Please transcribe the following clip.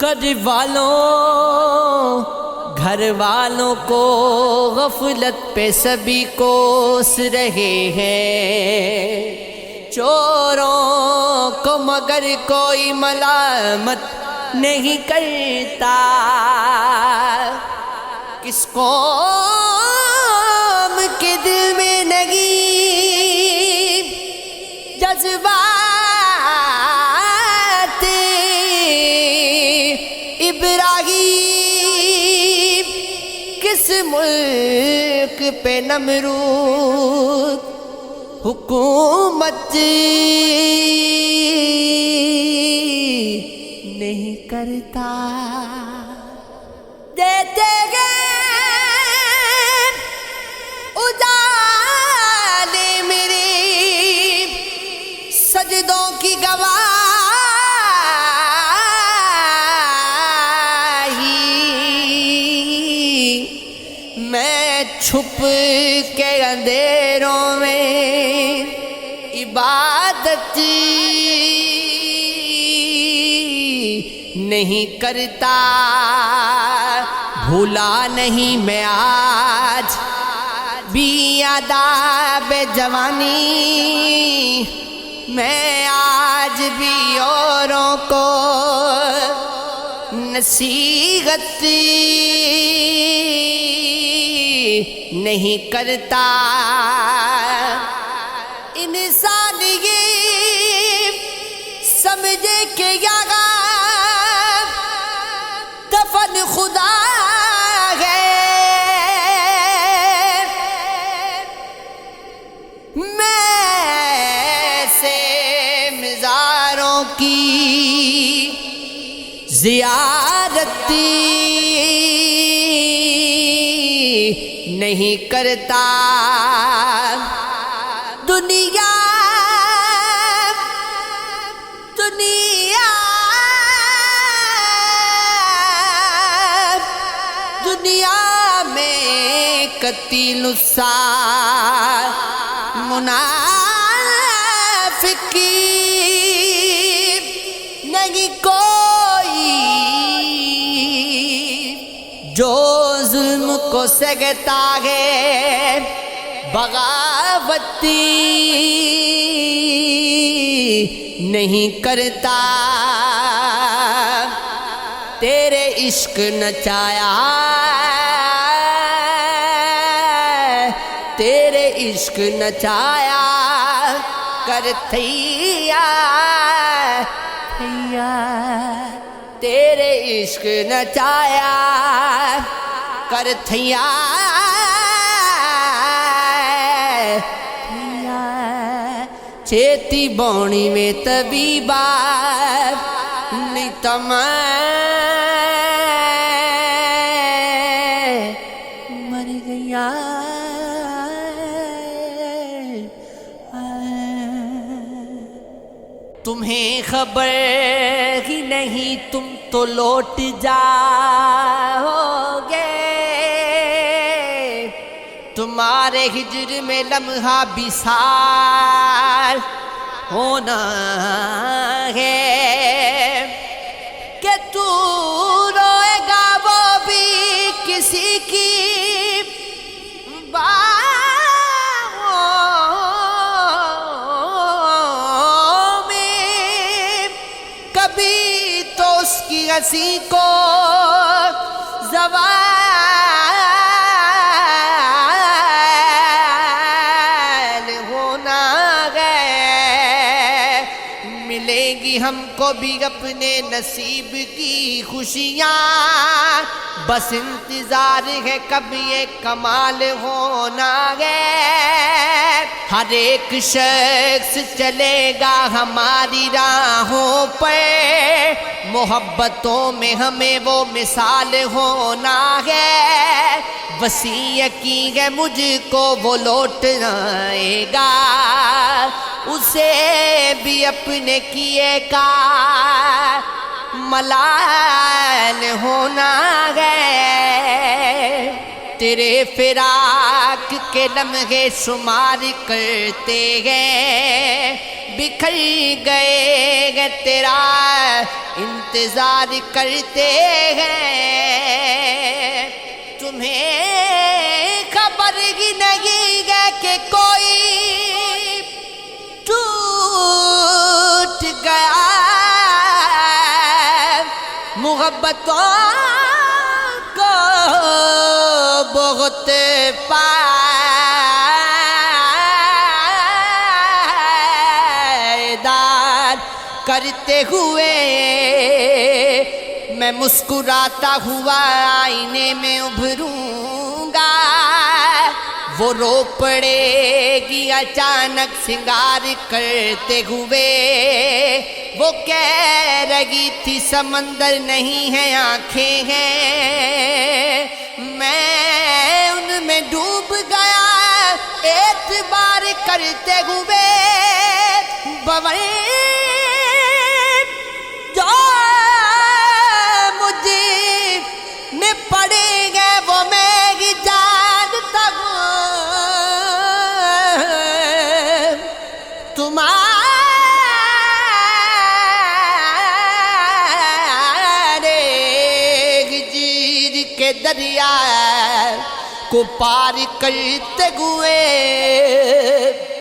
گھر والوں کو غفلت پہ سبھی کوس رہے ہیں، چوروں کو مگر کوئی ملامت نہیں کرتا، کس قوم کے دل میں نہیں جذبات ابراہیم، کس ملک پہ نمرود حکومت نہیں کرتا، دیتے گئے اجالے میرے سجدوں کی گواہی، میں چھپ کے اندھیروں میں عبادت نہیں کرتا، بھولا نہیں میں آج بھی آداب جوانی، میں آج بھی اوروں کو نصیحت نہیں کرتا، انسان یہ سمجھے کہ یہاں دفن خدا ہے، میں سے مزاروں کی زیارت نہیں کرتا، دنیا میں قتیل السار منافقی نہیں کوئی جو ظلم کو سہتا ہے، بغاوتی نہیں کرتا، تیرے عشق نچایا، تیرے عشق نچایا کر تھیا، تیرے عشق نچایا کر تھیا، چیتی بونی میں طبیبہ نیتم مر گیا، تمہیں خبر ہی نہیں تم تو لوٹ جاؤ گے، تمہارے ہجر میں لمحہ وصال ہونا ہے، کہ تو روئے گا وہ بھی کسی کی باہوں میں، کبھی تو اس کی ہنسی کو زوال ہونا ہے، ملے گی ہم کو بھی اپنے نصیب کی خوشیاں، بس انتظار ہے کب یہ کمال ہونا ہے، ہر ایک شخص چلے گا ہماری راہوں پر، محبتوں میں ہمیں وہ مثال ہونا ہے، وسیع کی ہے مجھ کو وہ لوٹ آئے گا، اسے بھی اپنے کیے کا ملال ہونا ہے، تیرے فراق کے لمحے شمار کرتے ہیں، بکھر گئے تیرا انتظار کرتے ہیں تمہیں خبر ہی نہیں ہے کہ کوئی ٹوٹ گیا محبتوں کو بہت پائیدار کرتے ہوئے میں مسکراتا ہوا آئینے میں ابھروں گا وہ رو پڑے گی اچانک سنگار کرتے ہوئے وہ کہہ رہی تھی سمندر نہیں ہے آنکھیں ہیں میں ان میں ڈوب گیا اعتبار کرتے ہوئے بور جو مجھے میں پڑے گئے وہ میں ہی جانتا ہوں تمہارے ہجر کے دریا کو پار کرتے ہوئے